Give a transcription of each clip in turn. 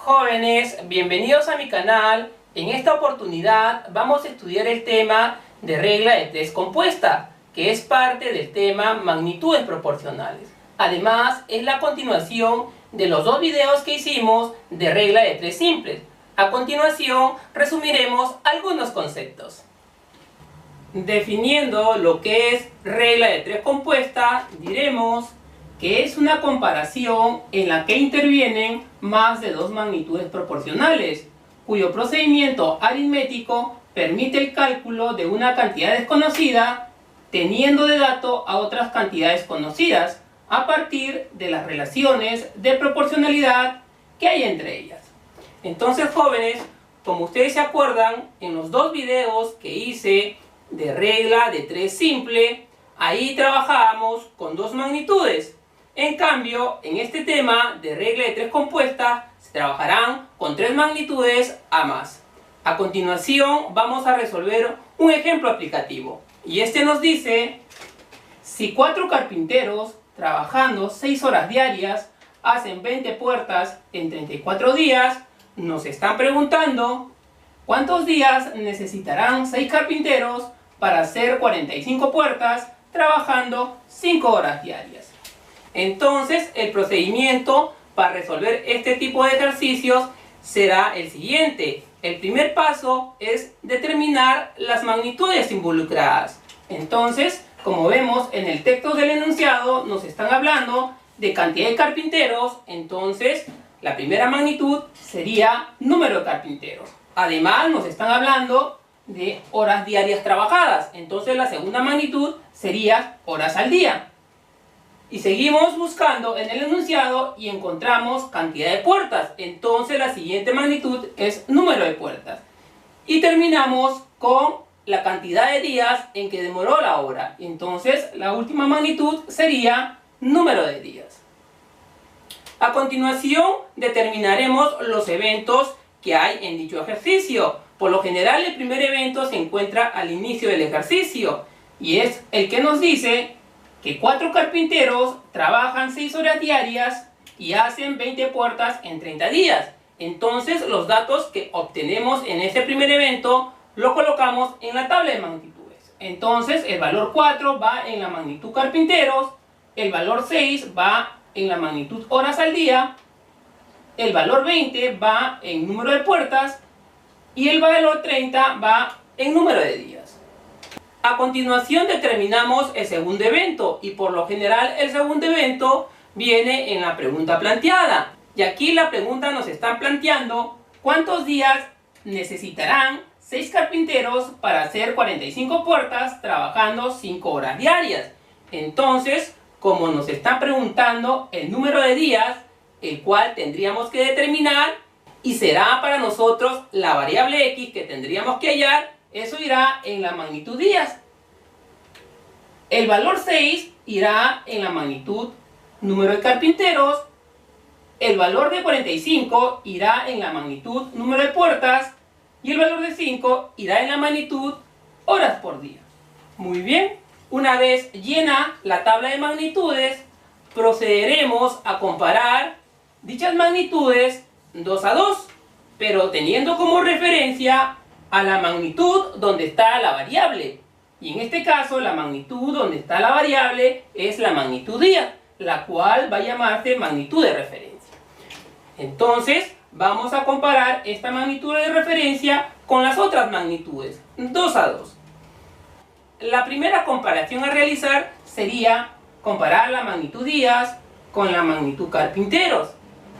Jóvenes, bienvenidos a mi canal. En esta oportunidad vamos a estudiar el tema de regla de tres compuesta, que es parte del tema magnitudes proporcionales. Además, es la continuación de los dos videos que hicimos de regla de tres simples. A continuación, resumiremos algunos conceptos. Definiendo lo que es regla de tres compuesta, diremos que es una comparación en la que intervienen más de dos magnitudes proporcionales, cuyo procedimiento aritmético permite el cálculo de una cantidad desconocida teniendo de dato a otras cantidades conocidas a partir de las relaciones de proporcionalidad que hay entre ellas. Entonces, jóvenes, como ustedes se acuerdan, en los dos videos que hice de regla de tres simple, ahí trabajábamos con dos magnitudes. En cambio, en este tema de regla de tres compuesta, se trabajarán con tres magnitudes a más. A continuación, vamos a resolver un ejemplo aplicativo. Y este nos dice, si 4 carpinteros, trabajando 6 horas diarias, hacen 20 puertas en 34 días, nos están preguntando, ¿cuántos días necesitarán 6 carpinteros para hacer 45 puertas, trabajando 5 horas diarias? Entonces, el procedimiento para resolver este tipo de ejercicios será el siguiente. El primer paso es determinar las magnitudes involucradas. Entonces, como vemos en el texto del enunciado, nos están hablando de cantidad de carpinteros. Entonces, la primera magnitud sería número de carpinteros. Además, nos están hablando de horas diarias trabajadas. Entonces, la segunda magnitud sería horas al día. Y seguimos buscando en el enunciado y encontramos cantidad de puertas. Entonces la siguiente magnitud es número de puertas. Y terminamos con la cantidad de días en que demoró la obra. Entonces la última magnitud sería número de días. A continuación determinaremos los eventos que hay en dicho ejercicio. Por lo general el primer evento se encuentra al inicio del ejercicio. Y es el que nos dice que 4 carpinteros trabajan 6 horas diarias y hacen 20 puertas en 30 días. Entonces los datos que obtenemos en ese primer evento lo colocamos en la tabla de magnitudes. Entonces el valor 4 va en la magnitud carpinteros, el valor 6 va en la magnitud horas al día, el valor 20 va en número de puertas y el valor 30 va en número de días. A continuación determinamos el segundo evento y por lo general el segundo evento viene en la pregunta planteada. Y aquí la pregunta nos está planteando cuántos días necesitarán 6 carpinteros para hacer 45 puertas trabajando 5 horas diarias. Entonces, como nos está preguntando el número de días, el cual tendríamos que determinar y será para nosotros la variable x que tendríamos que hallar, eso irá en la magnitud días. El valor 6 irá en la magnitud número de carpinteros. El valor de 45 irá en la magnitud número de puertas. Y el valor de 5 irá en la magnitud horas por día. Muy bien. Una vez llena la tabla de magnitudes, procederemos a comparar dichas magnitudes 2 a 2, pero teniendo como referencia a la magnitud donde está la variable. Y en este caso la magnitud donde está la variable es la magnitud día, la cual va a llamarse magnitud de referencia. Entonces vamos a comparar esta magnitud de referencia con las otras magnitudes, 2 a 2. La primera comparación a realizar sería comparar la magnitud días con la magnitud carpinteros.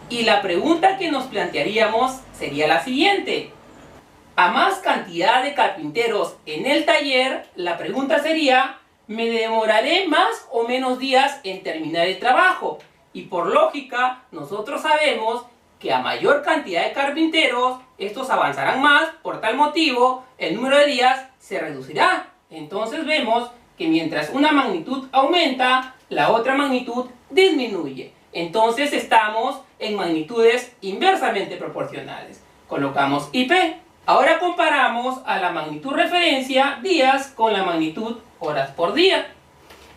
Y la pregunta que nos plantearíamos sería la siguiente. A más cantidad de carpinteros en el taller, la pregunta sería, ¿me demoraré más o menos días en terminar el trabajo? Y por lógica, nosotros sabemos que a mayor cantidad de carpinteros, estos avanzarán más, por tal motivo, el número de días se reducirá. Entonces vemos que mientras una magnitud aumenta, la otra magnitud disminuye. Entonces estamos en magnitudes inversamente proporcionales. Colocamos IP. Ahora comparamos a la magnitud referencia días con la magnitud horas por día.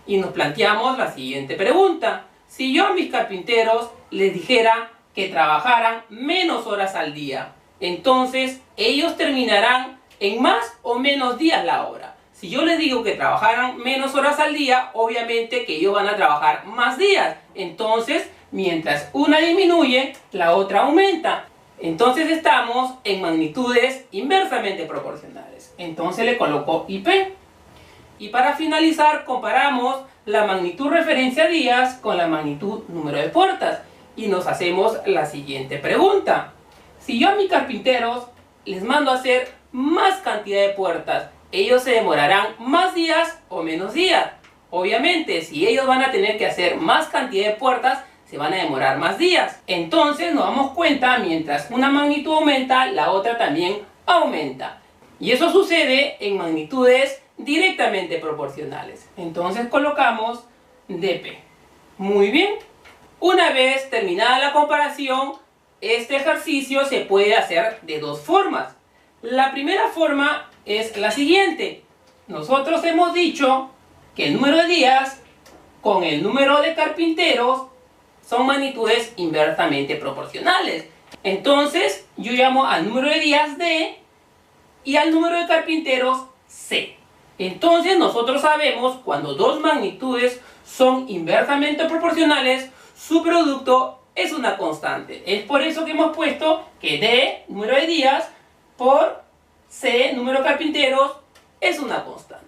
Y nos planteamos la siguiente pregunta. Si yo a mis carpinteros les dijera que trabajaran menos horas al día. Entonces, ellos terminarán en más o menos días la hora. Si yo les digo que trabajaran menos horas al día, obviamente que ellos van a trabajar más días. Entonces, mientras una disminuye, la otra aumenta. Entonces estamos en magnitudes inversamente proporcionales. Entonces le coloco IP. Y para finalizar, comparamos la magnitud referencia días con la magnitud número de puertas. Y nos hacemos la siguiente pregunta. Si yo a mis carpinteros les mando a hacer más cantidad de puertas, ¿ellos se demorarán más días o menos días? Obviamente, si ellos van a tener que hacer más cantidad de puertas, se van a demorar más días. Entonces nos damos cuenta, mientras una magnitud aumenta, la otra también aumenta. Y eso sucede en magnitudes directamente proporcionales. Entonces colocamos dp. Muy bien. Una vez terminada la comparación, este ejercicio se puede hacer de dos formas. La primera forma es la siguiente. Nosotros hemos dicho que el número de días con el número de carpinteros son magnitudes inversamente proporcionales. Entonces yo llamo al número de días D y al número de carpinteros C. Entonces nosotros sabemos cuando dos magnitudes son inversamente proporcionales, su producto es una constante. Es por eso que hemos puesto que D, número de días, por C, número de carpinteros, es una constante.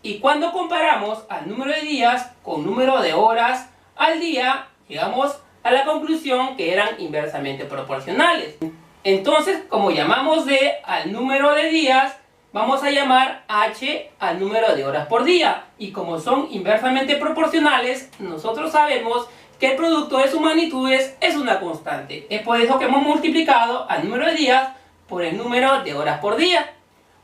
Y cuando comparamos al número de días con número de horas al día, llegamos a la conclusión que eran inversamente proporcionales. Entonces, como llamamos D al número de días, vamos a llamar H al número de horas por día. Y como son inversamente proporcionales, nosotros sabemos que el producto de sus magnitudes es una constante. Es por eso que hemos multiplicado al número de días por el número de horas por día.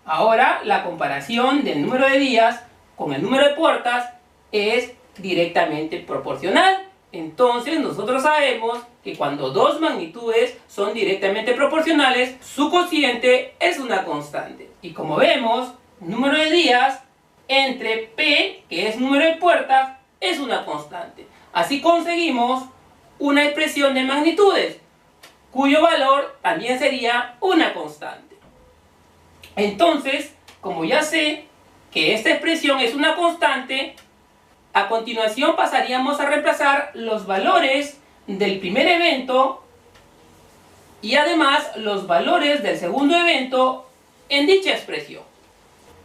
Ahora, la comparación del número de días con el número de puertas es directamente proporcional. Entonces, nosotros sabemos que cuando dos magnitudes son directamente proporcionales, su cociente es una constante. Y como vemos, número de días entre P, que es número de puertas, es una constante. Así conseguimos una expresión de magnitudes, cuyo valor también sería una constante. Entonces, como ya sé que esta expresión es una constante, a continuación pasaríamos a reemplazar los valores del primer evento y además los valores del segundo evento en dicha expresión.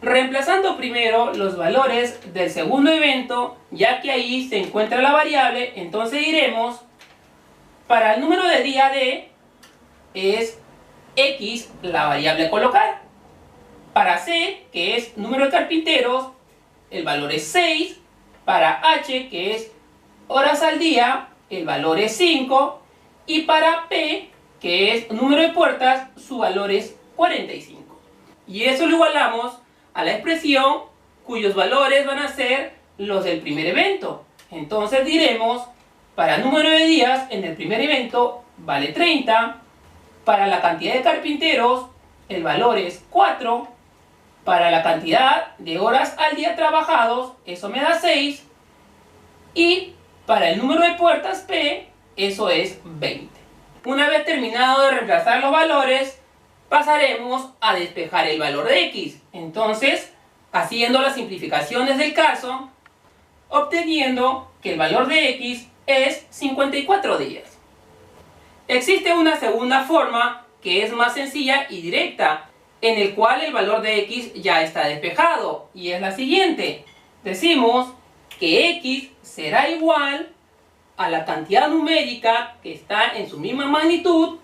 Reemplazando primero los valores del segundo evento, ya que ahí se encuentra la variable, entonces diremos, para el número de día D es X la variable a colocar. Para C, que es número de carpinteros, el valor es 6. Para H, que es horas al día, el valor es 5. Y para P, que es número de puertas, su valor es 45. Y eso lo igualamos a la expresión cuyos valores van a ser los del primer evento. Entonces diremos, para el número de días en el primer evento vale 30. Para la cantidad de carpinteros, el valor es 4. Para la cantidad de horas al día trabajados, eso me da 6. Y para el número de puertas P, eso es 20. Una vez terminado de reemplazar los valores, pasaremos a despejar el valor de X. Entonces, haciendo las simplificaciones del caso, obteniendo que el valor de X es 54 días. Existe una segunda forma que es más sencilla y directa, en el cual el valor de X ya está despejado, y es la siguiente. Decimos que X será igual a la cantidad numérica que está en su misma magnitud,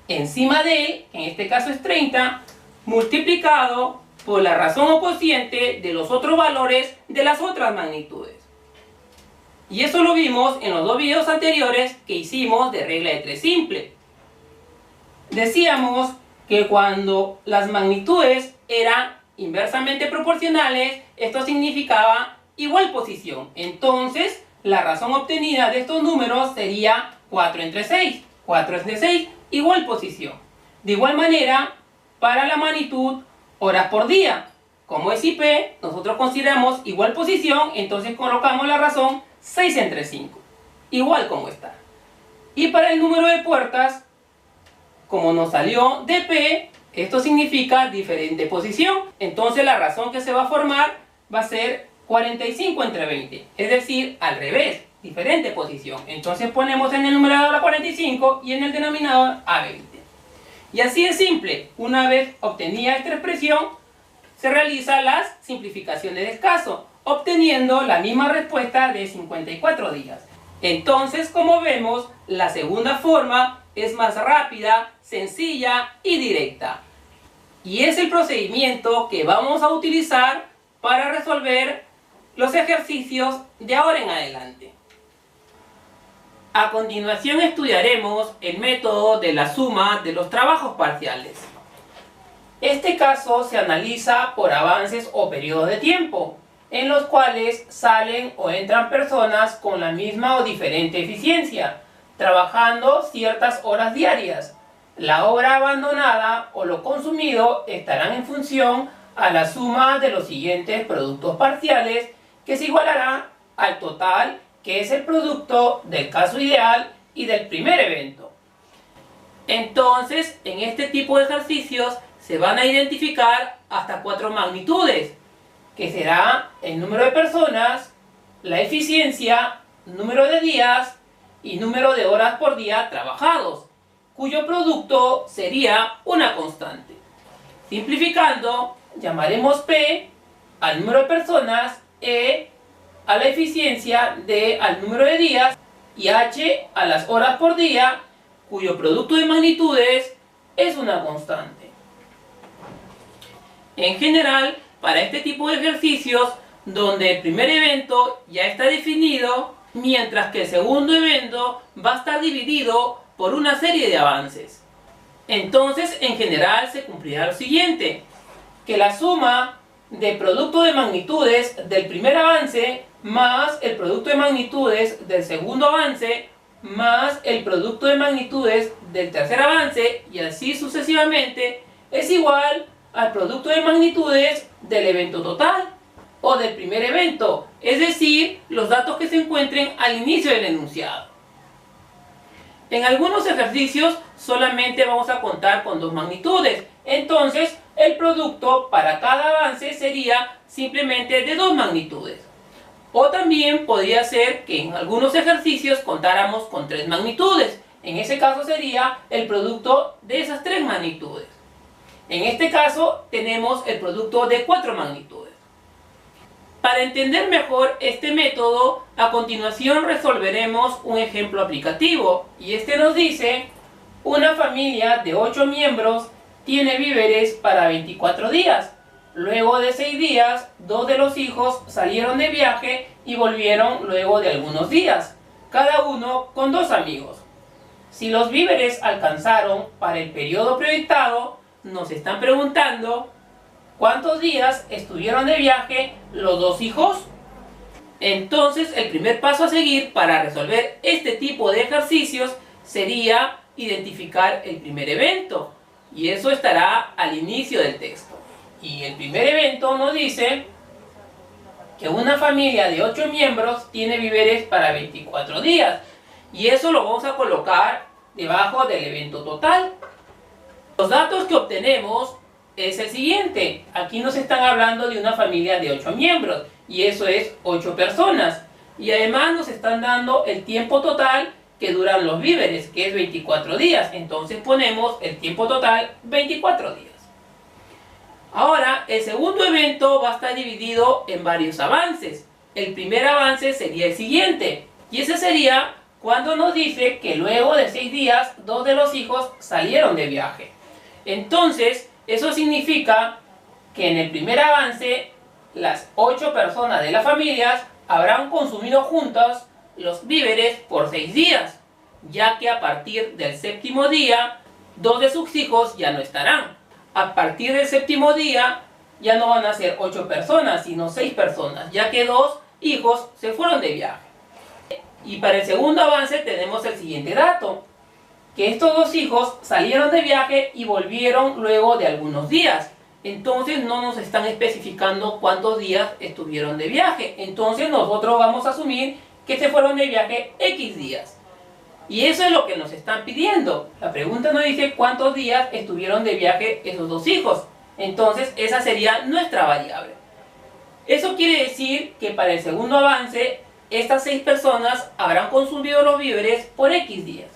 encima de él, en este caso es 30, multiplicado por la razón o cociente de los otros valores de las otras magnitudes. Y eso lo vimos en los dos videos anteriores que hicimos de regla de 3 simple. Decíamos que cuando las magnitudes eran inversamente proporcionales, esto significaba igual posición. Entonces, la razón obtenida de estos números sería 4 entre 6. 4 entre 6, igual posición. De igual manera, para la magnitud horas por día, como es IP, nosotros consideramos igual posición, entonces colocamos la razón 6 entre 5, igual como está. Y para el número de puertas, como nos salió de P, esto significa diferente posición. Entonces la razón que se va a formar va a ser 45 entre 20. Es decir, al revés, diferente posición. Entonces ponemos en el numerador a 45 y en el denominador a 20. Y así es simple. Una vez obtenida esta expresión, se realizan las simplificaciones del caso, obteniendo la misma respuesta de 54 días. Entonces, como vemos, la segunda forma es más rápida, sencilla y directa. Y es el procedimiento que vamos a utilizar para resolver los ejercicios de ahora en adelante. A continuación estudiaremos el método de la suma de los trabajos parciales. Este caso se analiza por avances o periodos de tiempo, en los cuales salen o entran personas con la misma o diferente eficiencia, trabajando ciertas horas diarias. La hora abandonada o lo consumido estarán en función a la suma de los siguientes productos parciales, que se igualará al total, que es el producto del caso ideal y del primer evento. Entonces, en este tipo de ejercicios se van a identificar hasta 4 magnitudes, que será el número de personas, la eficiencia, número de días y número de horas por día trabajados, cuyo producto sería una constante. Simplificando, llamaremos P al número de personas, E a la eficiencia, D al número de días y H a las horas por día, cuyo producto de magnitudes es una constante. En general, para este tipo de ejercicios, donde el primer evento ya está definido, mientras que el segundo evento va a estar dividido por una serie de avances. Entonces, en general, se cumplirá lo siguiente, que la suma de producto de magnitudes del primer avance más el producto de magnitudes del segundo avance más el producto de magnitudes del tercer avance y así sucesivamente es igual al producto de magnitudes del evento total o del primer evento, es decir, los datos que se encuentren al inicio del enunciado. En algunos ejercicios solamente vamos a contar con 2 magnitudes, entonces el producto para cada avance sería simplemente de 2 magnitudes. O también podría ser que en algunos ejercicios contáramos con 3 magnitudes. En ese caso sería el producto de esas 3 magnitudes. En este caso tenemos el producto de 4 magnitudes. Para entender mejor este método, a continuación resolveremos un ejemplo aplicativo. Y este nos dice, una familia de 8 miembros tiene víveres para 24 días. Luego de 6 días, 2 de los hijos salieron de viaje y volvieron luego de algunos días, cada uno con 2 amigos. Si los víveres alcanzaron para el periodo proyectado, nos están preguntando ¿cuántos días estuvieron de viaje los 2 hijos? Entonces, el primer paso a seguir para resolver este tipo de ejercicios sería identificar el primer evento, y eso estará al inicio del texto. Y el primer evento nos dice que una familia de 8 miembros tiene víveres para 24 días. Y eso lo vamos a colocar debajo del evento total. Los datos que obtenemos es el siguiente. Aquí nos están hablando de una familia de 8 miembros. Y eso es 8 personas. Y además nos están dando el tiempo total que duran los víveres, que es 24 días. Entonces ponemos el tiempo total 24 días. Ahora, el segundo evento va a estar dividido en varios avances. El primer avance sería el siguiente, y ese sería cuando nos dice que luego de 6 días, 2 de los hijos salieron de viaje. Entonces, eso significa que en el primer avance, las 8 personas de las familias habrán consumido juntas los víveres por 6 días, ya que a partir del 7º día, 2 de sus hijos ya no estarán. A partir del 7º día ya no van a ser 8 personas, sino 6 personas, ya que 2 hijos se fueron de viaje. Y para el segundo avance tenemos el siguiente dato, que estos 2 hijos salieron de viaje y volvieron luego de algunos días. Entonces no nos están especificando cuántos días estuvieron de viaje. Entonces nosotros vamos a asumir que se fueron de viaje X días. Y eso es lo que nos están pidiendo. La pregunta nos dice cuántos días estuvieron de viaje esos dos hijos. Entonces esa sería nuestra variable. Eso quiere decir que para el segundo avance, estas 6 personas habrán consumido los víveres por X días.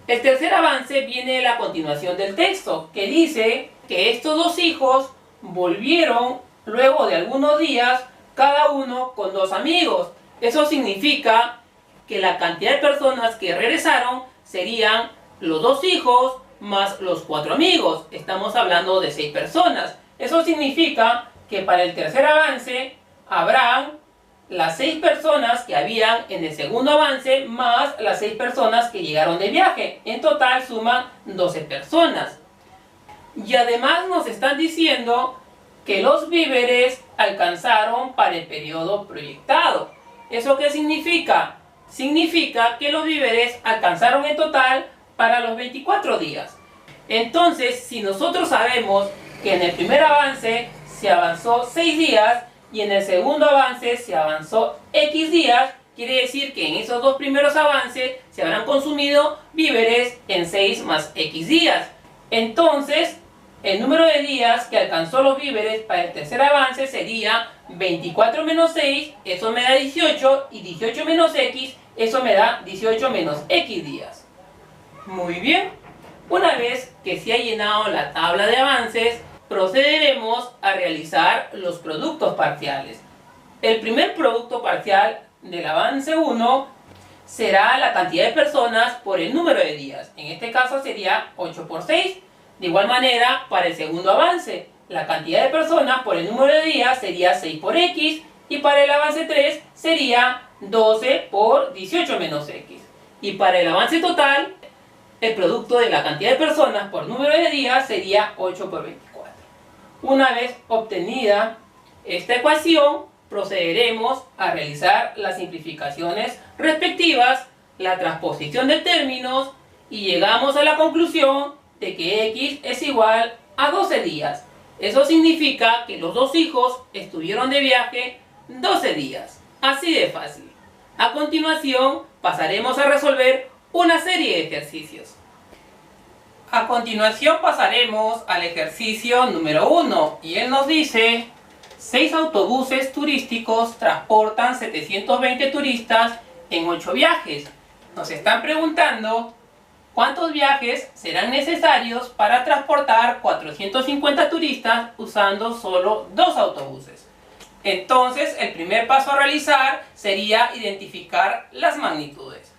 El tercer avance viene a la continuación del texto, que dice que estos dos hijos volvieron luego de algunos días, cada uno con 2 amigos. Eso significa que la cantidad de personas que regresaron serían los 2 hijos más los 4 amigos. Estamos hablando de 6 personas. Eso significa que para el tercer avance habrán las 6 personas que habían en el segundo avance más las 6 personas que llegaron de viaje. En total suman 12 personas. Y además nos están diciendo que los víveres alcanzaron para el periodo proyectado. ¿Eso qué significa? Significa que los víveres alcanzaron en total para los 24 días. Entonces, si nosotros sabemos que en el primer avance se avanzó 6 días y en el segundo avance se avanzó X días, quiere decir que en esos 2 primeros avances se habrán consumido víveres en 6 más X días. Entonces, el número de días que alcanzó los víveres para el tercer avance sería 24 menos 6, eso me da 18, y 18 menos X, eso me da 18 menos X días. Muy bien. Una vez que se ha llenado la tabla de avances, procederemos a realizar los productos parciales. El primer producto parcial del avance 1 será la cantidad de personas por el número de días. En este caso sería 8 por 6. De igual manera, para el segundo avance, la cantidad de personas por el número de días sería 6 por X. Y para el avance 3 sería 12 por 18 menos X. Y para el avance total, el producto de la cantidad de personas por número de días sería 8 por 24. Una vez obtenida esta ecuación, procederemos a realizar las simplificaciones respectivas, la transposición de términos y llegamos a la conclusión de que X es igual a 12 días. Eso significa que los 2 hijos estuvieron de viaje 12 días. Así de fácil. A continuación pasaremos a resolver una serie de ejercicios. A continuación pasaremos al ejercicio número 1 y él nos dice: 6 autobuses turísticos transportan 720 turistas en 8 viajes. Nos están preguntando cuántos viajes serán necesarios para transportar 450 turistas usando solo 2 autobuses. Entonces, el primer paso a realizar sería identificar las magnitudes.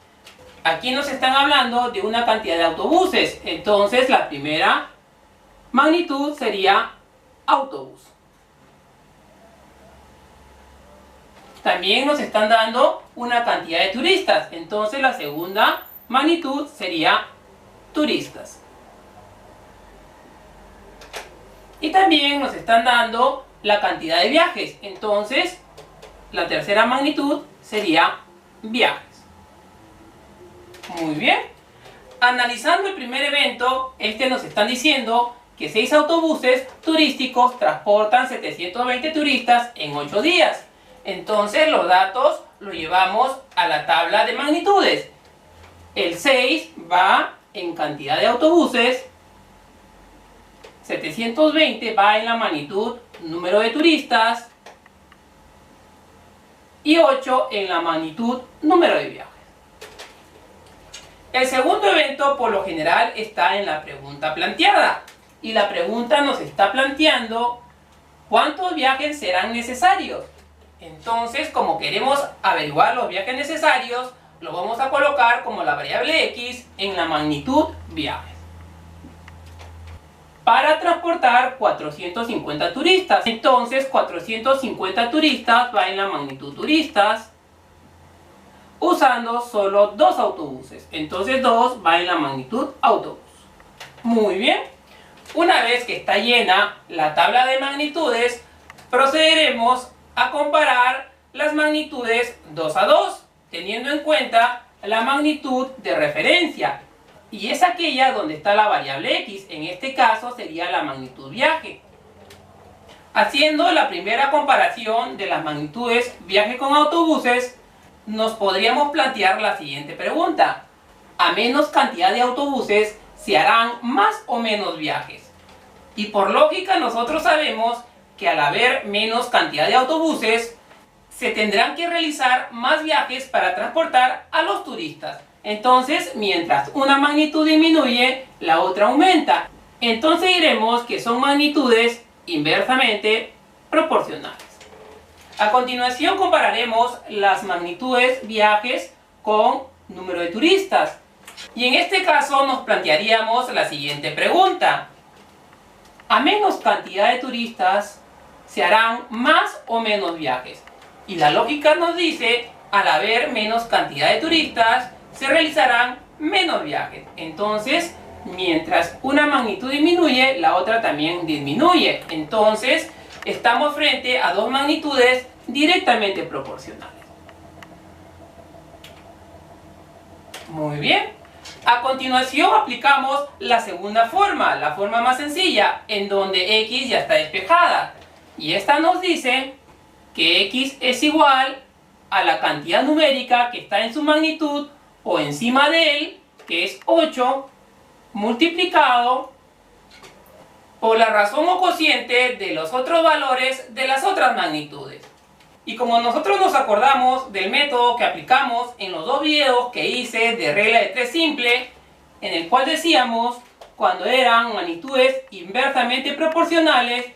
Aquí nos están hablando de una cantidad de autobuses. Entonces, la primera magnitud sería autobús. También nos están dando una cantidad de turistas. Entonces, la segunda magnitud sería turistas. Y también nos están dando la cantidad de viajes. Entonces, la tercera magnitud sería viajes. Muy bien. Analizando el primer evento, nos están diciendo que 6 autobuses turísticos transportan 720 turistas en 8 días. Entonces, los datos los llevamos a la tabla de magnitudes. El 6 va en cantidad de autobuses, 720 va en la magnitud número de turistas y 8 en la magnitud número de viajes. El segundo evento por lo general está en la pregunta planteada y la pregunta nos está planteando cuántos viajes serán necesarios. Entonces, como queremos averiguar los viajes necesarios, lo vamos a colocar como la variable X en la magnitud viajes. Para transportar 450 turistas. Entonces, 450 turistas va en la magnitud turistas, usando solo 2 autobuses. Entonces, 2 va en la magnitud autobús. Muy bien. Una vez que está llena la tabla de magnitudes, procederemos a comparar las magnitudes 2 a 2. Teniendo en cuenta la magnitud de referencia, y es aquella donde está la variable X, en este caso sería la magnitud viaje. Haciendo la primera comparación de las magnitudes viaje con autobuses, nos podríamos plantear la siguiente pregunta: a menos cantidad de autobuses se harán más o menos viajes. Y por lógica nosotros sabemos que al haber menos cantidad de autobuses, se tendrán que realizar más viajes para transportar a los turistas. Entonces, mientras una magnitud disminuye, la otra aumenta. Entonces diremos que son magnitudes inversamente proporcionales. A continuación compararemos las magnitudes viajes con número de turistas. Y en este caso nos plantearíamos la siguiente pregunta. A menos cantidad de turistas, ¿se harán más o menos viajes? Y la lógica nos dice, al haber menos cantidad de turistas, se realizarán menos viajes. Entonces, mientras una magnitud disminuye, la otra también disminuye. Entonces, estamos frente a dos magnitudes directamente proporcionales. Muy bien. A continuación aplicamos la segunda forma, la forma más sencilla, en donde x ya está despejada. Y esta nos dice que x es igual a la cantidad numérica que está en su magnitud o encima de él, que es 8, multiplicado por la razón o cociente de los otros valores de las otras magnitudes. Y como nosotros nos acordamos del método que aplicamos en los dos videos que hice de regla de 3 simple, en el cual decíamos cuando eran magnitudes inversamente proporcionales,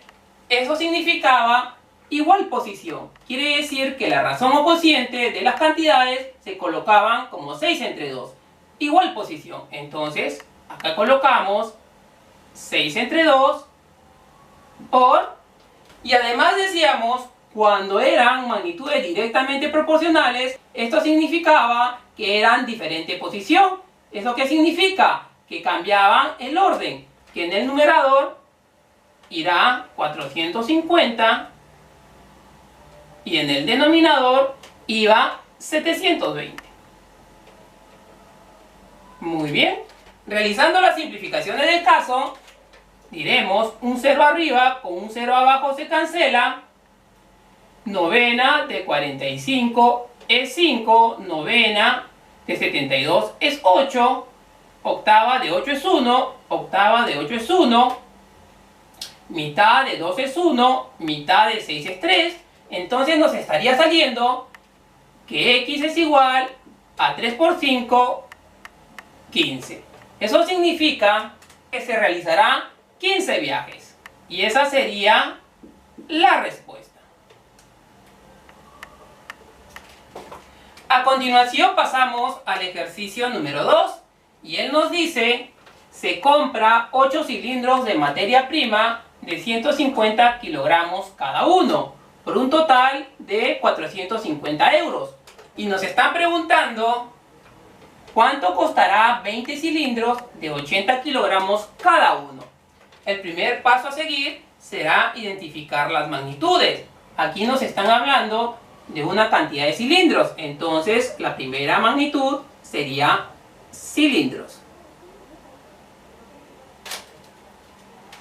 eso significaba igual posición. Quiere decir que la razón o cociente de las cantidades se colocaban como 6 entre 2. Igual posición. Entonces, acá colocamos 6 entre 2 por... Y además decíamos, cuando eran magnitudes directamente proporcionales, esto significaba que eran diferente posición. ¿Eso qué significa? Que cambiaban el orden. Que en el numerador irá 450 y en el denominador iba 720. Muy bien. Realizando las simplificaciones del caso, diremos un 0 arriba con un 0 abajo se cancela. Novena de 45 es 5. Novena de 72 es 8. Octava de 8 es 1. Octava de 8 es 1. Mitad de 2 es 1. Mitad de 6 es 3. Entonces nos estaría saliendo que x es igual a 3 por 5, 15. Eso significa que se realizarán 15 viajes. Y esa sería la respuesta. A continuación pasamos al ejercicio número 2. Y él nos dice, se compra 8 cilindros de materia prima de 150 kilogramos cada uno, por un total de 450 euros. Y nos están preguntando cuánto costará 20 cilindros de 80 kilogramos cada uno. El primer paso a seguir será identificar las magnitudes. Aquí nos están hablando de una cantidad de cilindros. Entonces la primera magnitud sería cilindros.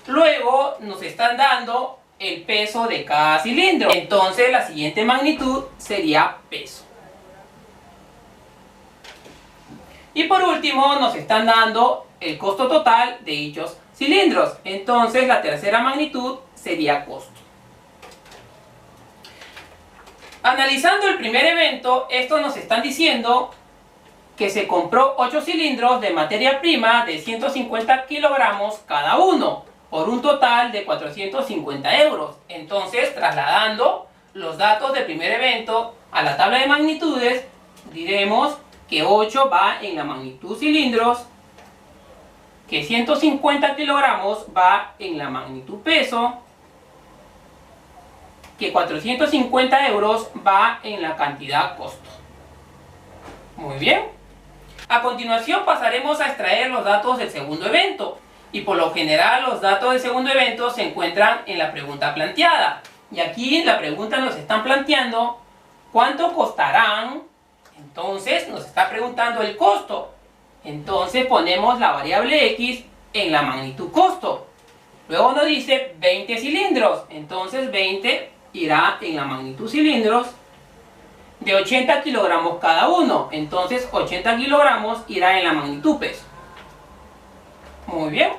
Luego nos están dando el peso de cada cilindro. Entonces la siguiente magnitud sería peso. Y por último nos están dando el costo total de dichos cilindros. Entonces la tercera magnitud sería costo. Analizando el primer evento, estos nos están diciendo que se compró 8 cilindros de materia prima de 150 kilogramos cada uno, por un total de 450 euros. Entonces, trasladando los datos del primer evento a la tabla de magnitudes, diremos que 8 va en la magnitud cilindros, que 150 kilogramos va en la magnitud peso, que 450 euros va en la cantidad costo. Muy bien. A continuación pasaremos a extraer los datos del segundo evento. Y por lo general los datos del segundo evento se encuentran en la pregunta planteada. Y aquí en la pregunta nos están planteando cuánto costarán. Entonces nos está preguntando el costo. Entonces ponemos la variable x en la magnitud costo. Luego nos dice 20 cilindros. Entonces 20 irá en la magnitud cilindros. de 80 kilogramos cada uno. Entonces 80 kilogramos irá en la magnitud peso. Muy bien.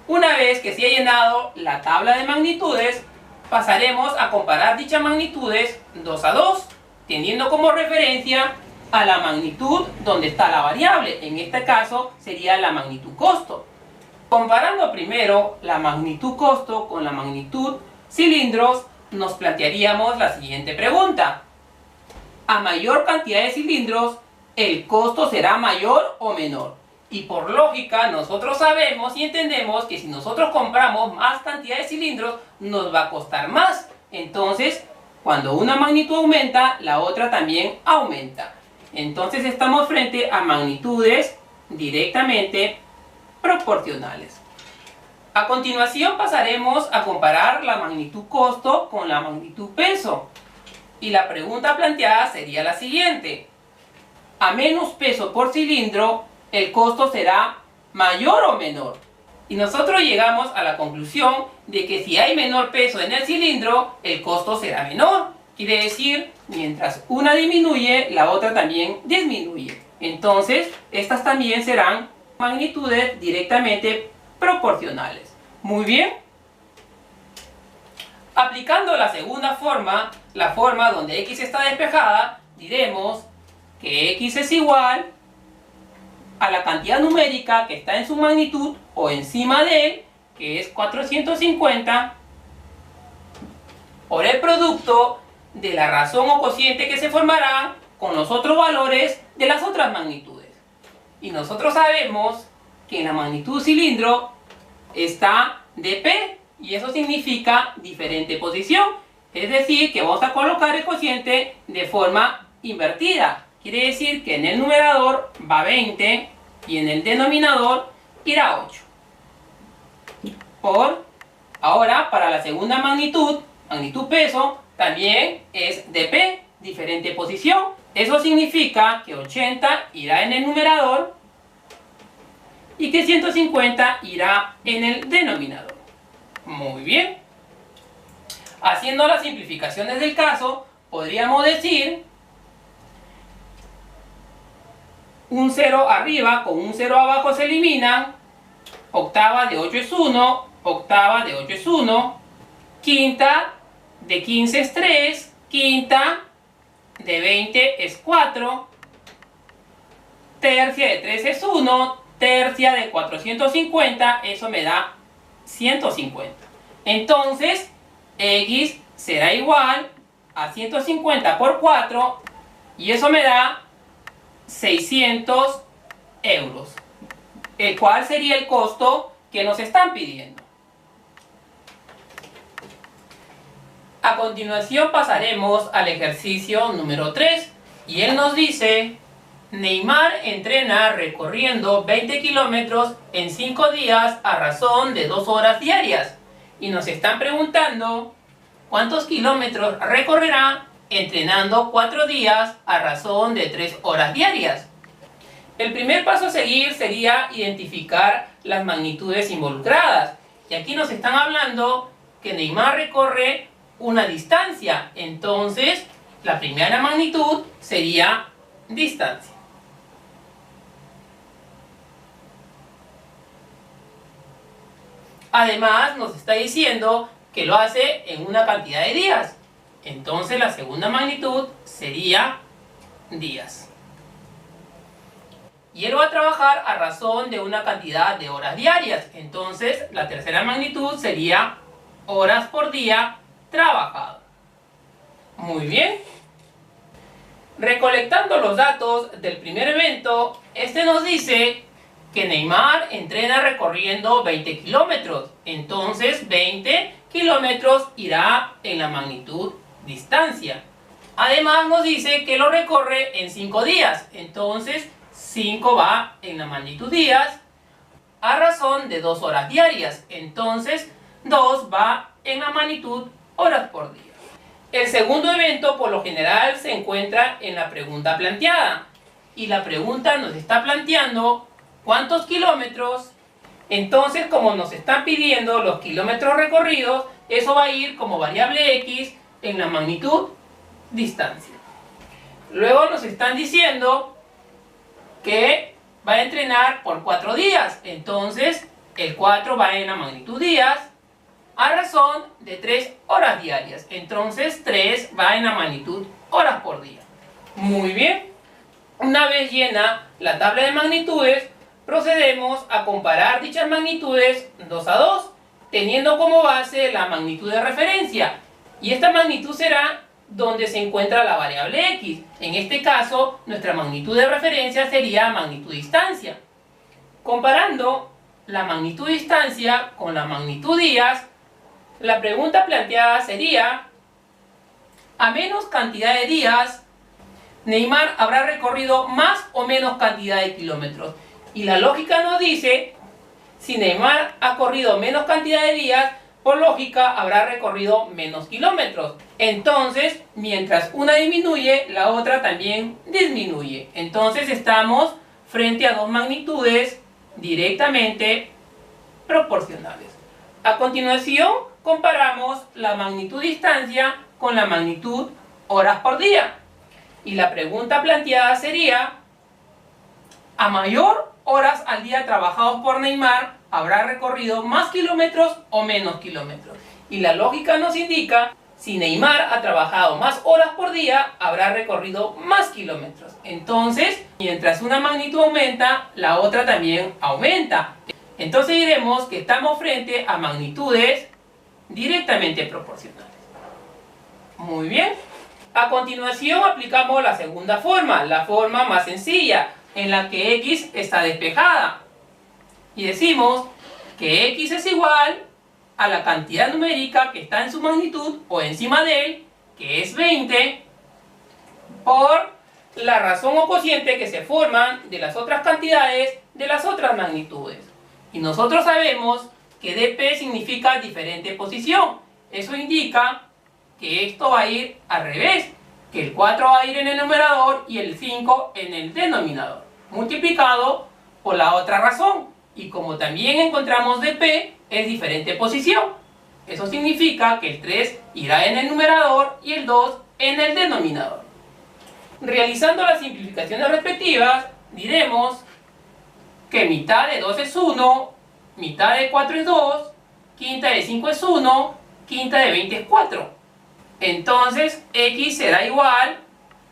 Una vez que se ha llenado la tabla de magnitudes, pasaremos a comparar dichas magnitudes 2 a 2, teniendo como referencia a la magnitud donde está la variable. En este caso sería la magnitud costo. Comparando primero la magnitud costo con la magnitud cilindros, nos plantearíamos la siguiente pregunta. A mayor cantidad de cilindros, ¿el costo será mayor o menor? Y por lógica, nosotros sabemos y entendemos que si nosotros compramos más cantidad de cilindros, nos va a costar más. Entonces, cuando una magnitud aumenta, la otra también aumenta. Entonces estamos frente a magnitudes directamente proporcionales. A continuación pasaremos a comparar la magnitud costo con la magnitud peso. Y la pregunta planteada sería la siguiente. A menos peso por cilindro, ¿el costo será mayor o menor? Y nosotros llegamos a la conclusión de que si hay menor peso en el cilindro, el costo será menor. Quiere decir, mientras una disminuye, la otra también disminuye. Entonces, estas también serán magnitudes directamente proporcionales. Muy bien. Aplicando la segunda forma, la forma donde x está despejada, diremos que x es igual a la cantidad numérica que está en su magnitud o encima de él, que es 450, por el producto de la razón o cociente que se formará con los otros valores de las otras magnitudes. Y nosotros sabemos que en la magnitud cilindro está dp, y eso significa diferente posición. Es decir, que vamos a colocar el cociente de forma invertida. Quiere decir que en el numerador va 20 y en el denominador irá 8. Ahora, para la segunda magnitud, magnitud peso, también es dp, diferente posición. Eso significa que 80 irá en el numerador y que 150 irá en el denominador. Muy bien. Haciendo las simplificaciones del caso, podríamos decir un 0 arriba con un 0 abajo se eliminan, octava de 8 es 1, octava de 8 es 1, quinta de 15 es 3, quinta de 20 es 4, tercia de 3 es 1, tercia de 450, eso me da 150. Entonces, x será igual a 150 por 4 y eso me da 600 euros, el cual sería el costo que nos están pidiendo. A continuación pasaremos al ejercicio número 3 y él nos dice: Neymar entrena recorriendo 20 kilómetros en 5 días a razón de 2 horas diarias. Y nos están preguntando cuántos kilómetros recorrerá entrenando 4 días a razón de 3 horas diarias. El primer paso a seguir sería identificar las magnitudes involucradas. Y aquí nos están hablando que Neymar recorre una distancia. Entonces, la primera magnitud sería distancia. Además, nos está diciendo que lo hace en una cantidad de días. Entonces, la segunda magnitud sería días. Y él va a trabajar a razón de una cantidad de horas diarias. Entonces, la tercera magnitud sería horas por día trabajado. Muy bien. Recolectando los datos del primer evento, este nos dice que Neymar entrena recorriendo 20 kilómetros. Entonces 20 kilómetros irá en la magnitud distancia. Además nos dice que lo recorre en 5 días. Entonces 5 va en la magnitud días a razón de 2 horas diarias. Entonces 2 va en la magnitud horas por día. El segundo evento por lo general se encuentra en la pregunta planteada. Y la pregunta nos está planteando ¿cuántos kilómetros? Entonces, como nos están pidiendo los kilómetros recorridos, eso va a ir como variable x en la magnitud distancia. Luego nos están diciendo que va a entrenar por 4 días. Entonces, el 4 va en la magnitud días a razón de 3 horas diarias. Entonces, 3 va en la magnitud horas por día. Muy bien. Una vez llena la tabla de magnitudes, procedemos a comparar dichas magnitudes 2 a 2, teniendo como base la magnitud de referencia. Y esta magnitud será donde se encuentra la variable x. En este caso, nuestra magnitud de referencia sería magnitud distancia. Comparando la magnitud distancia con la magnitud días, la pregunta planteada sería: a menos cantidad de días, Neymar habrá recorrido más o menos cantidad de kilómetros. Y la lógica nos dice, si Neymar ha corrido menos cantidad de días, por lógica habrá recorrido menos kilómetros. Entonces, mientras una disminuye, la otra también disminuye. Entonces estamos frente a dos magnitudes directamente proporcionales. A continuación, comparamos la magnitud distancia con la magnitud horas por día. Y la pregunta planteada sería: a mayor horas al día trabajados por Neymar, ¿habrá recorrido más kilómetros o menos kilómetros? Y la lógica nos indica, si Neymar ha trabajado más horas por día, habrá recorrido más kilómetros. Entonces, mientras una magnitud aumenta, la otra también aumenta. Entonces diremos que estamos frente a magnitudes directamente proporcionales. Muy bien. A continuación aplicamos la segunda forma, la forma más sencilla, en la que x está despejada. Y decimos que x es igual a la cantidad numérica que está en su magnitud o encima de él, que es 20, por la razón o cociente que se forman de las otras cantidades de las otras magnitudes. Y nosotros sabemos que dp significa diferente posición. Eso indica que esto va a ir al revés, que el 4 va a ir en el numerador y el 5 en el denominador, multiplicado por la otra razón. Y como también encontramos dp es diferente posición, eso significa que el 3 irá en el numerador y el 2 en el denominador. Realizando las simplificaciones respectivas, diremos que mitad de 2 es 1, mitad de 4 es 2, quinta de 5 es 1, quinta de 20 es 4. Entonces, x será igual,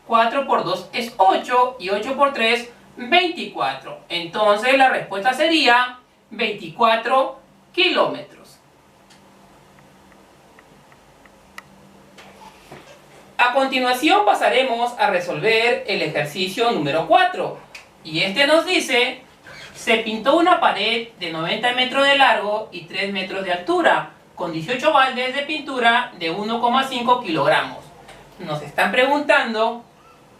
4 por 2 es 8 y 8 por 3, 24. Entonces, la respuesta sería 24 kilómetros. A continuación pasaremos a resolver el ejercicio número 4. Y este nos dice: se pintó una pared de 90 metros de largo y 3 metros de altura, con 18 baldes de pintura de 1,5 kilogramos. Nos están preguntando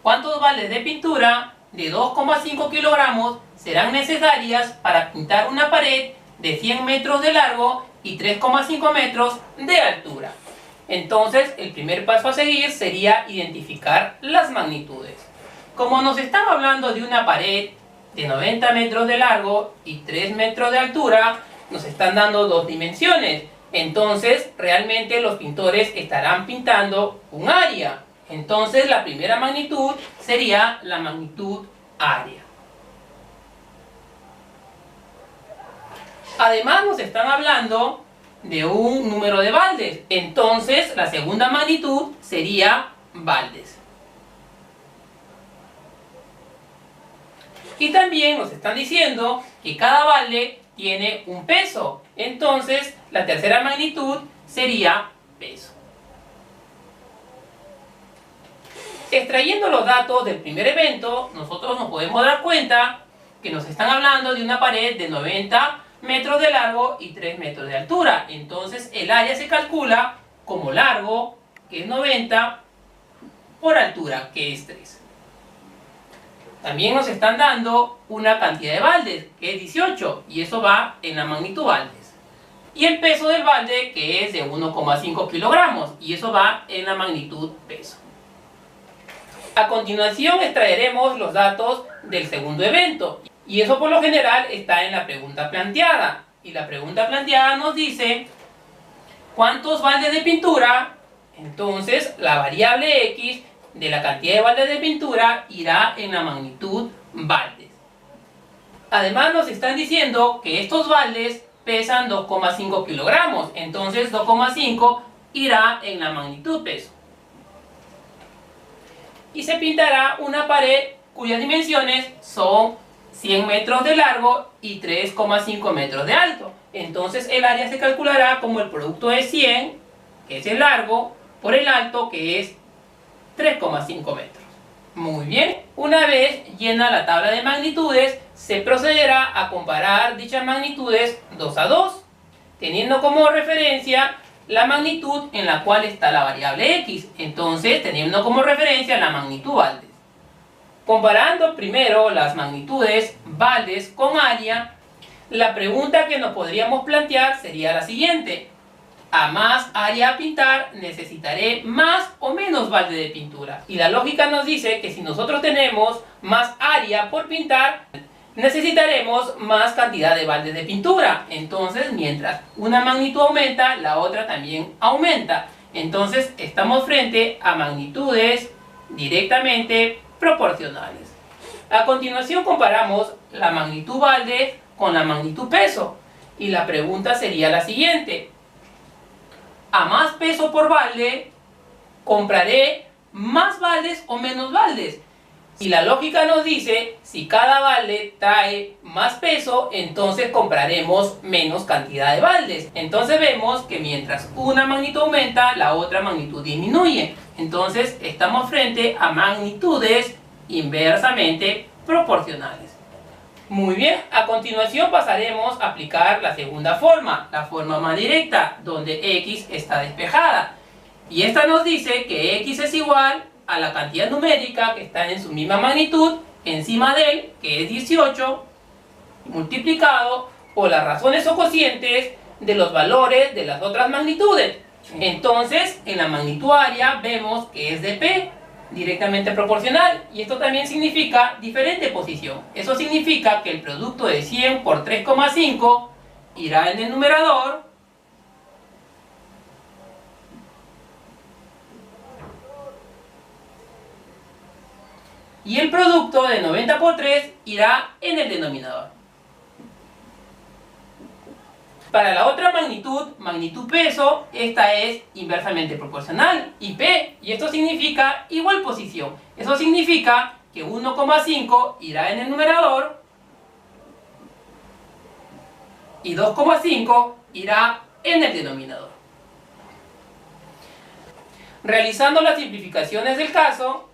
cuántos baldes de pintura de 2,5 kilogramos serán necesarias para pintar una pared de 100 metros de largo y 3,5 metros de altura. Entonces, el primer paso a seguir sería identificar las magnitudes. Como nos están hablando de una pared de 90 metros de largo y 3 metros de altura, nos están dando dos dimensiones. Entonces, realmente los pintores estarán pintando un área. Entonces, la primera magnitud sería la magnitud área. Además, nos están hablando de un número de baldes. Entonces, la segunda magnitud sería baldes. Y también nos están diciendo que cada balde tiene un peso. Entonces, la tercera magnitud sería peso. Extrayendo los datos del primer evento, nosotros nos podemos dar cuenta que nos están hablando de una pared de 90 metros de largo y 3 metros de altura. Entonces, el área se calcula como largo, que es 90, por altura, que es 3. También nos están dando una cantidad de baldes, que es 18, y eso va en la magnitud baldes. Y el peso del balde, que es de 1,5 kilogramos, y eso va en la magnitud peso. A continuación extraeremos los datos del segundo evento, y eso por lo general está en la pregunta planteada. Y la pregunta planteada nos dice: ¿cuántos baldes de pintura? Entonces la variable x de la cantidad de baldes de pintura irá en la magnitud baldes. Además nos están diciendo que estos baldes pesan 2,5 kilogramos, entonces 2,5 irá en la magnitud peso. Y se pintará una pared cuyas dimensiones son 100 metros de largo y 3,5 metros de alto. Entonces el área se calculará como el producto de 100, que es el largo, por el alto, que es 3,5 metros. Muy bien, una vez llena la tabla de magnitudes, se procederá a comparar dichas magnitudes 2 a 2, teniendo como referencia la magnitud en la cual está la variable x. Entonces, teniendo como referencia la magnitud baldes. Comparando primero las magnitudes baldes con área, la pregunta que nos podríamos plantear sería la siguiente: a más área a pintar, ¿necesitaré más o menos balde de pintura? Y la lógica nos dice que si nosotros tenemos más área por pintar, necesitaremos más cantidad de baldes de pintura. Entonces, mientras una magnitud aumenta, la otra también aumenta. Entonces, estamos frente a magnitudes directamente proporcionales. A continuación, comparamos la magnitud balde con la magnitud peso. Y la pregunta sería la siguiente: a más peso por balde, ¿compraré más baldes o menos baldes? Si la lógica nos dice, si cada balde trae más peso, entonces compraremos menos cantidad de baldes. Entonces vemos que mientras una magnitud aumenta, la otra magnitud disminuye. Entonces estamos frente a magnitudes inversamente proporcionales. Muy bien, a continuación pasaremos a aplicar la segunda forma, la forma más directa, donde x está despejada. Y esta nos dice que x es igual a la cantidad numérica que está en su misma magnitud encima de él, que es 18, multiplicado por las razones o cocientes de los valores de las otras magnitudes. Entonces, en la magnitud área vemos que es de p, directamente proporcional, y esto también significa diferente posición. Eso significa que el producto de 100 por 3,5 irá en el numerador, y el producto de 90 por 3 irá en el denominador. Para la otra magnitud peso, esta es inversamente proporcional, IP, y esto significa igual posición. Eso significa que 1,5 irá en el numerador y 2,5 irá en el denominador. Realizando las simplificaciones del caso,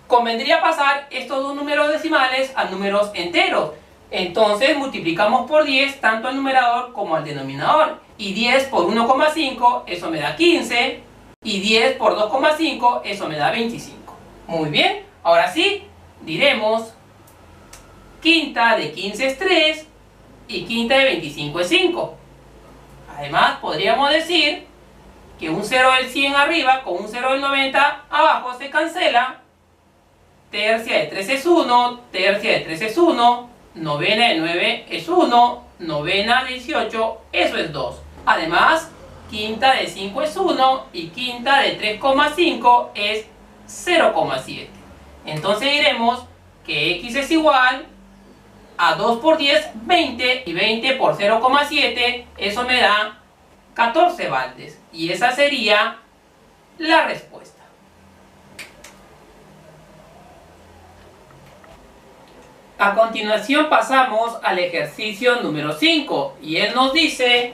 convendría pasar estos dos números decimales a números enteros. Entonces multiplicamos por 10 tanto al numerador como al denominador. Y 10 por 1,5, eso me da 15. Y 10 por 2,5, eso me da 25. Muy bien, ahora sí, diremos quinta de 15 es 3 y quinta de 25 es 5. Además, podríamos decir que un 0 del 100 arriba con un 0 del 90 abajo se cancela. Tercia de 3 es 1, tercia de 3 es 1, novena de 9 es 1, novena de 18, eso es 2. Además, quinta de 5 es 1 y quinta de 3,5 es 0,7. Entonces diremos que x es igual a 2 por 10, 20, y 20 por 0,7, eso me da 14 baldes. Y esa sería la respuesta. A continuación pasamos al ejercicio número 5 y él nos dice: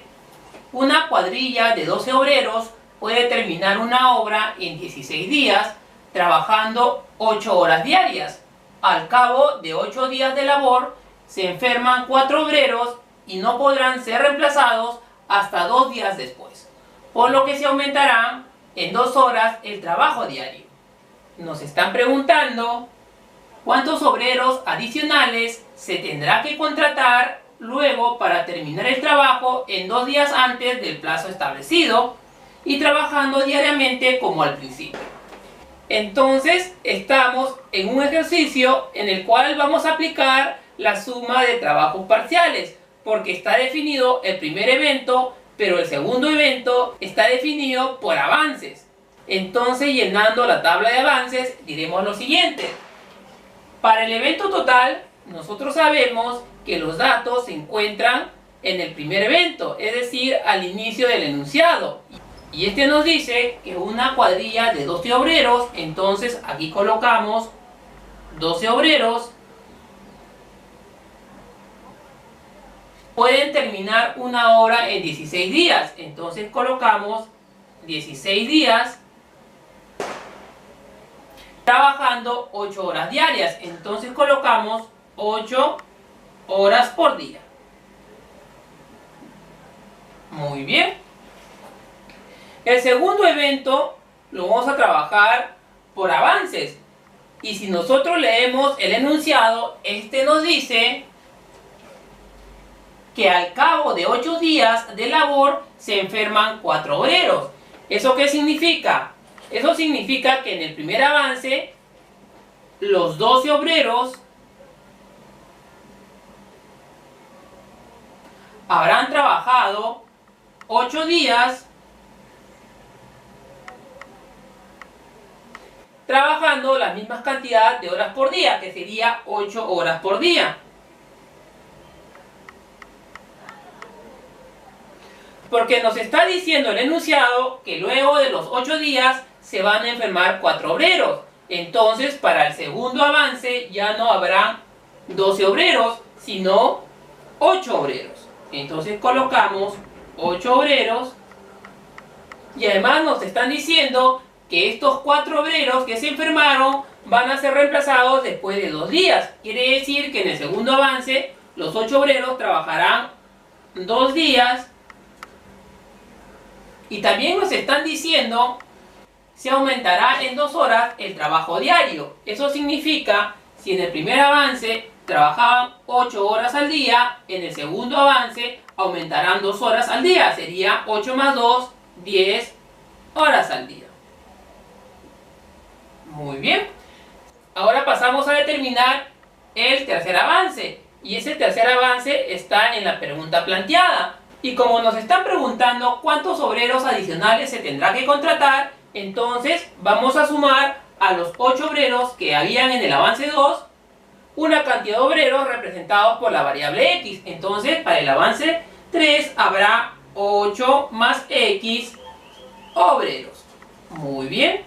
una cuadrilla de 12 obreros puede terminar una obra en 16 días trabajando 8 horas diarias. Al cabo de 8 días de labor se enferman 4 obreros y no podrán ser reemplazados hasta 2 días después, por lo que se aumentará en 2 horas el trabajo diario. Nos están preguntando ¿cuántos obreros adicionales se tendrá que contratar luego para terminar el trabajo en 2 días antes del plazo establecido y trabajando diariamente como al principio? Entonces estamos en un ejercicio en el cual vamos a aplicar la suma de trabajos parciales, porque está definido el primer evento, pero el segundo evento está definido por avances. Entonces, llenando la tabla de avances, diremos lo siguiente. Para el evento total, nosotros sabemos que los datos se encuentran en el primer evento, es decir, al inicio del enunciado. Y este nos dice que una cuadrilla de 12 obreros, entonces aquí colocamos 12 obreros, pueden terminar una obra en 16 días. Entonces colocamos 16 días trabajando 8 horas diarias. Entonces colocamos 8 horas por día. Muy bien. El segundo evento lo vamos a trabajar por avances. Y si nosotros leemos el enunciado, este nos dice que al cabo de 8 días de labor se enferman 4 obreros. ¿Eso qué significa? Eso significa que en el primer avance los 12 obreros habrán trabajado 8 días trabajando la misma cantidad de horas por día, que sería 8 horas por día. Porque nos está diciendo el enunciado que luego de los 8 días se van a enfermar 4 obreros. Entonces, para el segundo avance ya no habrá 12 obreros, sino 8 obreros. Entonces colocamos 8 obreros. Y además nos están diciendo que estos 4 obreros que se enfermaron van a ser reemplazados después de 2 días. Quiere decir que en el segundo avance los 8 obreros trabajarán 2 días. Y también nos están diciendo se aumentará en 2 horas el trabajo diario. Eso significa, si en el primer avance trabajaban 8 horas al día, en el segundo avance aumentarán 2 horas al día. Sería 8 más 2, 10 horas al día. Muy bien. Ahora pasamos a determinar el tercer avance. Y ese tercer avance está en la pregunta planteada. Y como nos están preguntando cuántos obreros adicionales se tendrá que contratar, entonces vamos a sumar a los 8 obreros que habían en el avance 2 una cantidad de obreros representados por la variable X. Entonces para el avance 3 habrá 8 más X obreros. Muy bien.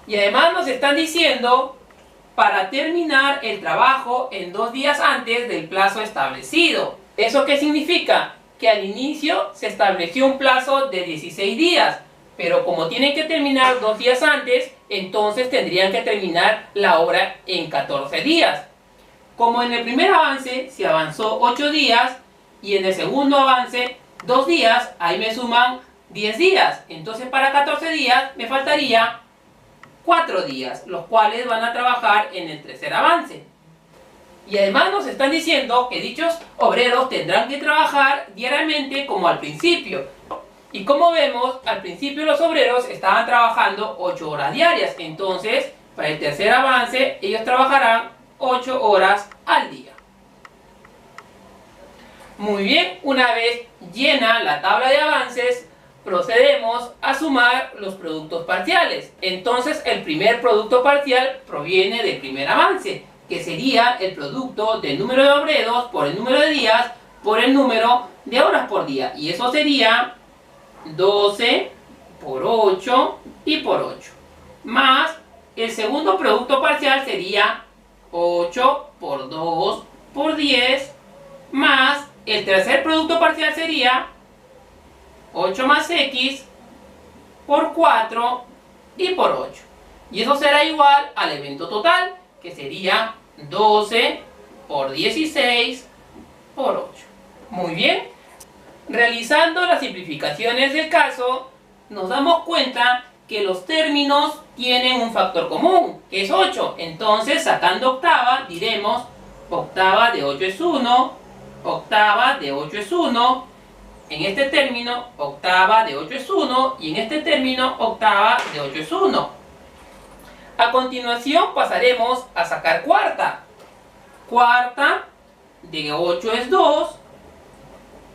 Y además nos están diciendo para terminar el trabajo en 2 días antes del plazo establecido. ¿Eso qué significa? Que al inicio se estableció un plazo de 16 días, pero como tienen que terminar 2 días antes, entonces tendrían que terminar la obra en 14 días. Como en el primer avance se avanzó 8 días y en el segundo avance 2 días, ahí me suman 10 días. Entonces para 14 días me faltaría 4 días, los cuales van a trabajar en el tercer avance. Y además nos están diciendo que dichos obreros tendrán que trabajar diariamente como al principio. Y como vemos, al principio los obreros estaban trabajando 8 horas diarias. Entonces, para el tercer avance, ellos trabajarán 8 horas al día. Muy bien, una vez llena la tabla de avances, procedemos a sumar los productos parciales. Entonces, el primer producto parcial proviene del primer avance, que sería el producto del número de obreros por el número de días por el número de horas por día. Y eso sería 12 por 8 y por 8. Más el segundo producto parcial sería 8 por 2 por 10. Más el tercer producto parcial sería 8 más X por 4 y por 8. Y eso será igual al evento total, que sería 12 por 16 por 8. Muy bien. Realizando las simplificaciones del caso, nos damos cuenta que los términos tienen un factor común, que es 8. Entonces, sacando octava, diremos octava de 8 es 1, octava de 8 es 1, en este término octava de 8 es 1 y en este término octava de 8 es 1. A continuación pasaremos a sacar cuarta. Cuarta de 8 es 2.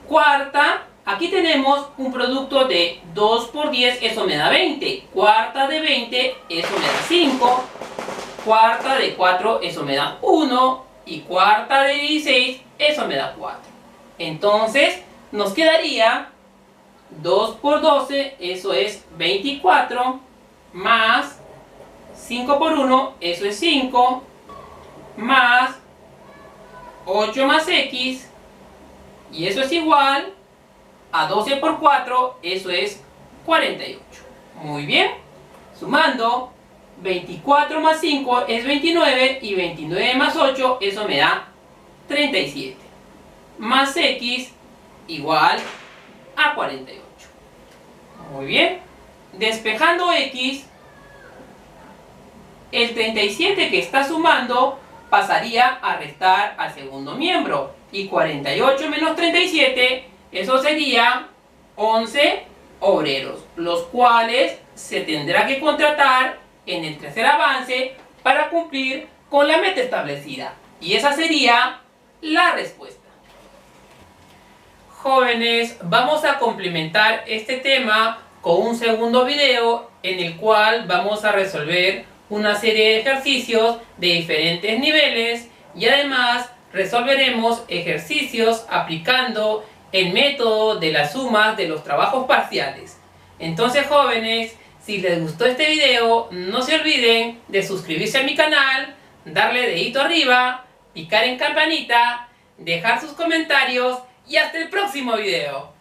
Cuarta Aquí tenemos un producto de 2 por 10, eso me da 20. Cuarta de 20, eso me da 5. Cuarta de 4, eso me da 1. Y cuarta de 16, eso me da 4. Entonces, nos quedaría 2 por 12, eso es 24, más 5 por 1, eso es 5, más 8 más x, y eso es igual a 12 por 4, eso es 48. Muy bien, sumando, 24 más 5 es 29, y 29 más 8, eso me da 37. Más x igual a 48. Muy bien, despejando x, el 37 que está sumando pasaría a restar al segundo miembro. Y 48 menos 37, eso sería 11 obreros, los cuales se tendrá que contratar en el tercer avance para cumplir con la meta establecida. Y esa sería la respuesta. Jóvenes, vamos a complementar este tema con un segundo video en el cual vamos a resolver una serie de ejercicios de diferentes niveles y además resolveremos ejercicios aplicando el método de las sumas de los trabajos parciales. Entonces, jóvenes, si les gustó este video, no se olviden de suscribirse a mi canal, darle dedito arriba, picar en campanita, dejar sus comentarios y hasta el próximo video.